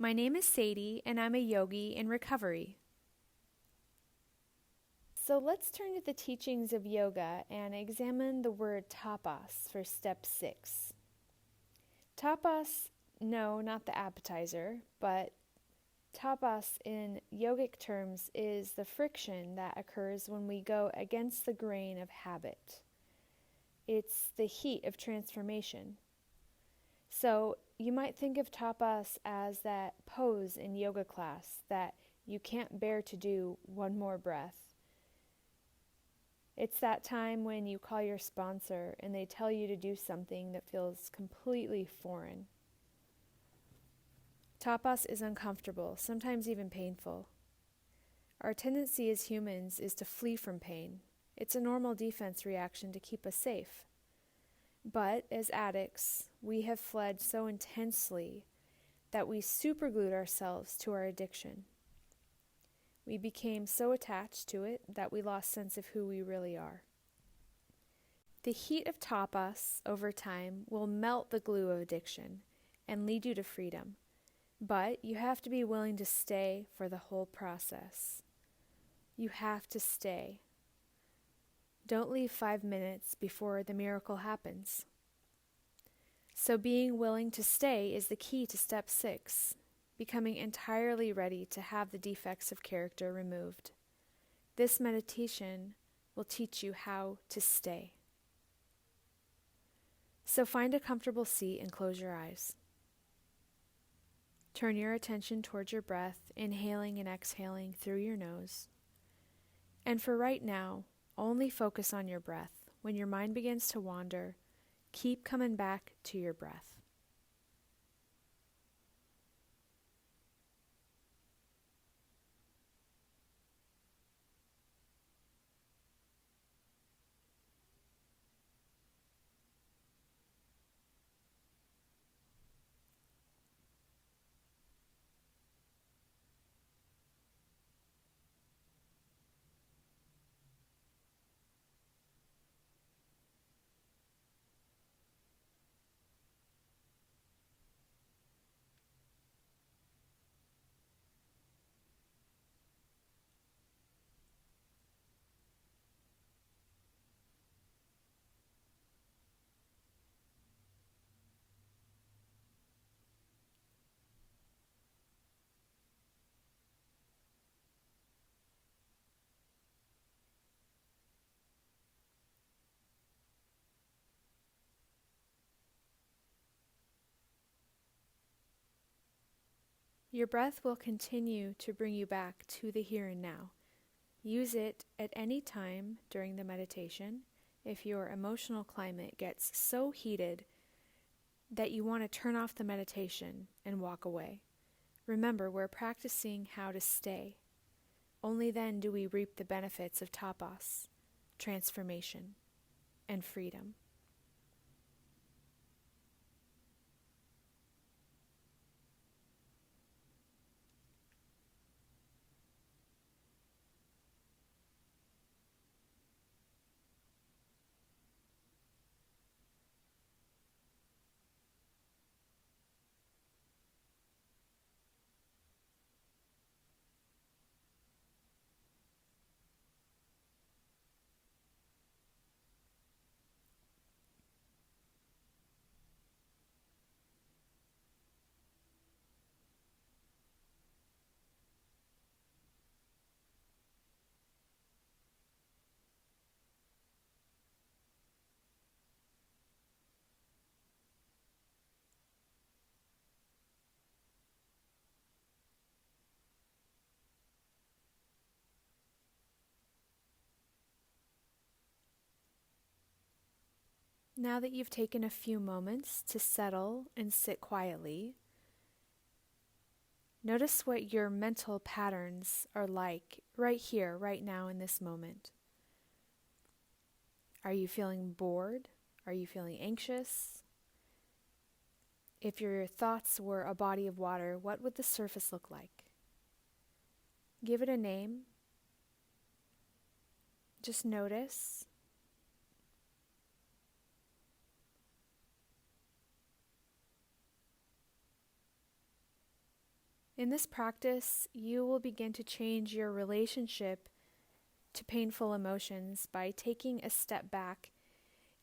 My name is Sadie, and I'm a yogi in recovery. So let's turn to the teachings of yoga and examine the word tapas for step 6. Tapas, no, not the appetizer, but tapas in yogic terms is the friction that occurs when we go against the grain of habit. It's the heat of transformation. So you might think of tapas as that pose in yoga class that you can't bear to do one more breath. It's that time when you call your sponsor and they tell you to do something that feels completely foreign. Tapas is uncomfortable, sometimes even painful. Our tendency as humans is to flee from pain. It's a normal defense reaction to keep us safe. But as addicts, we have fled so intensely that we superglued ourselves to our addiction. We became so attached to it that we lost sense of who we really are. The heat of tapas over time will melt the glue of addiction and lead you to freedom. But you have to be willing to stay for the whole process. You have to stay. Don't leave 5 minutes before the miracle happens. So being willing to stay is the key to step 6, becoming entirely ready to have the defects of character removed. This meditation will teach you how to stay. So find a comfortable seat and close your eyes. Turn your attention towards your breath, inhaling and exhaling through your nose. And for right now, only focus on your breath. When your mind begins to wander, keep coming back to your breath. Your breath will continue to bring you back to the here and now. Use it at any time during the meditation if your emotional climate gets so heated that you want to turn off the meditation and walk away. Remember, we're practicing how to stay. Only then do we reap the benefits of tapas, transformation, and freedom. Now that you've taken a few moments to settle and sit quietly, notice what your mental patterns are like right here, right now, in this moment. Are you feeling bored? Are you feeling anxious? If your thoughts were a body of water, what would the surface look like? Give it a name. Just notice. In this practice, you will begin to change your relationship to painful emotions by taking a step back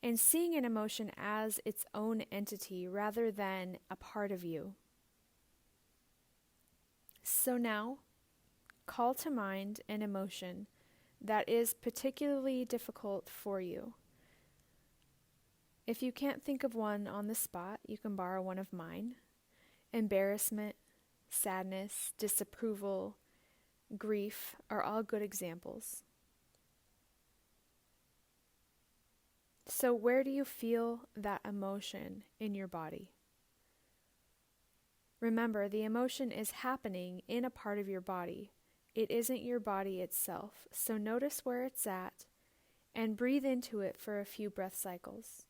and seeing an emotion as its own entity rather than a part of you. So now, call to mind an emotion that is particularly difficult for you. If you can't think of one on the spot, you can borrow one of mine. Embarrassment, sadness, disapproval, grief are all good examples. So where do you feel that emotion in your body? Remember, the emotion is happening in a part of your body. It isn't your body itself. So notice where it's at and breathe into it for a few breath cycles.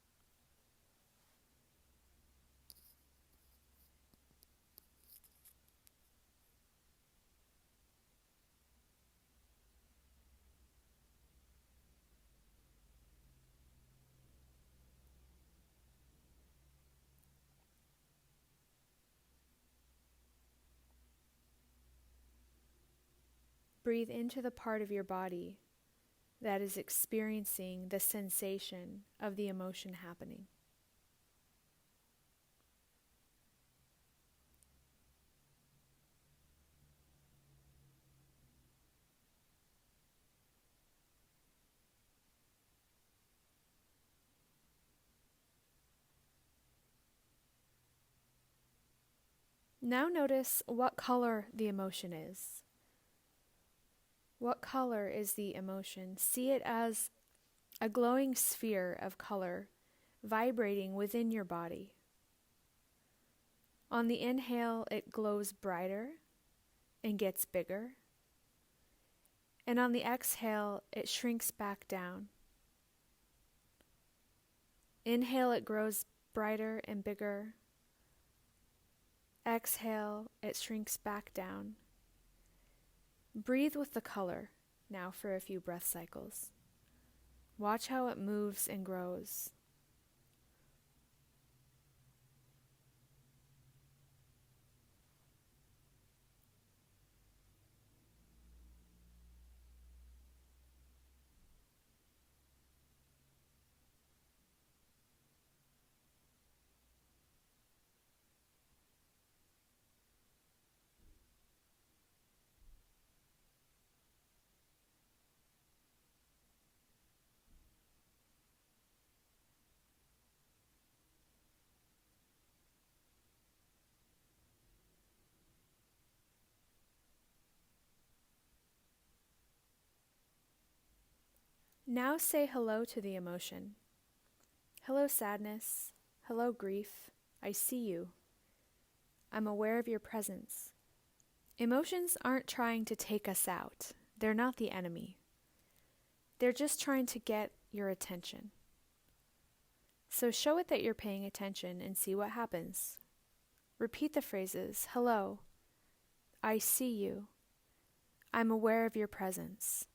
Breathe into the part of your body that is experiencing the sensation of the emotion happening. Now notice what color the emotion is. What color is the emotion? See it as a glowing sphere of color vibrating within your body. On the inhale, it glows brighter and gets bigger. And on the exhale, it shrinks back down. Inhale, it grows brighter and bigger. Exhale, it shrinks back down. Breathe with the color now for a few breath cycles. Watch how it moves and grows. Now say hello to the emotion. Hello, sadness. Hello, grief. I see you. I'm aware of your presence. Emotions aren't trying to take us out. They're not the enemy. They're just trying to get your attention. So show it that you're paying attention and see what happens. Repeat the phrases, hello, I see you, I'm aware of your presence.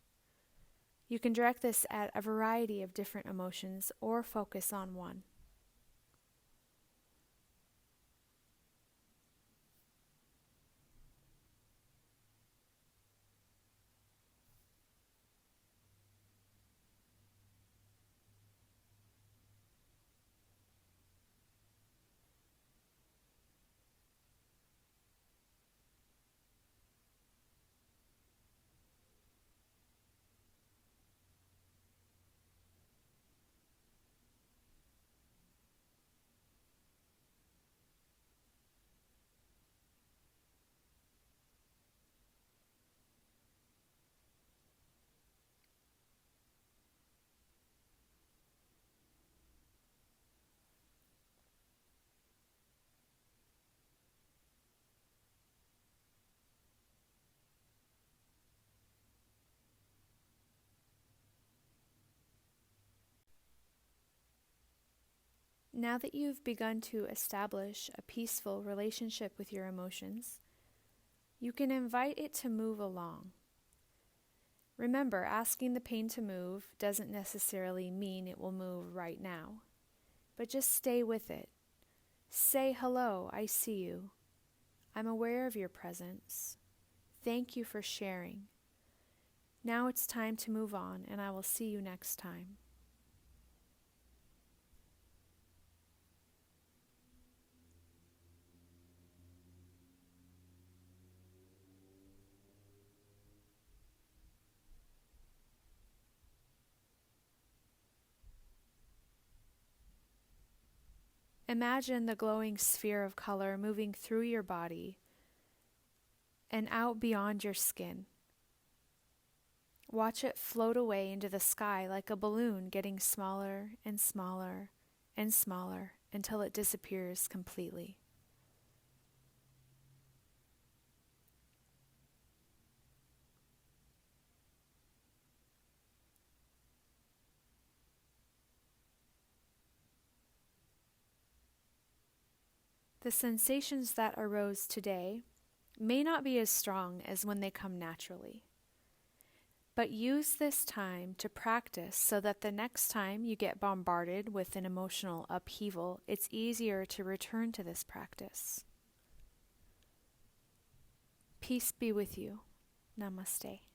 You can direct this at a variety of different emotions or focus on one. Now that you've begun to establish a peaceful relationship with your emotions, you can invite it to move along. Remember, asking the pain to move doesn't necessarily mean it will move right now, but just stay with it. Say, hello, I see you. I'm aware of your presence. Thank you for sharing. Now it's time to move on, and I will see you next time. Imagine the glowing sphere of color moving through your body and out beyond your skin. Watch it float away into the sky like a balloon, getting smaller and smaller and smaller until it disappears completely. The sensations that arose today may not be as strong as when they come naturally. But use this time to practice so that the next time you get bombarded with an emotional upheaval, it's easier to return to this practice. Peace be with you. Namaste.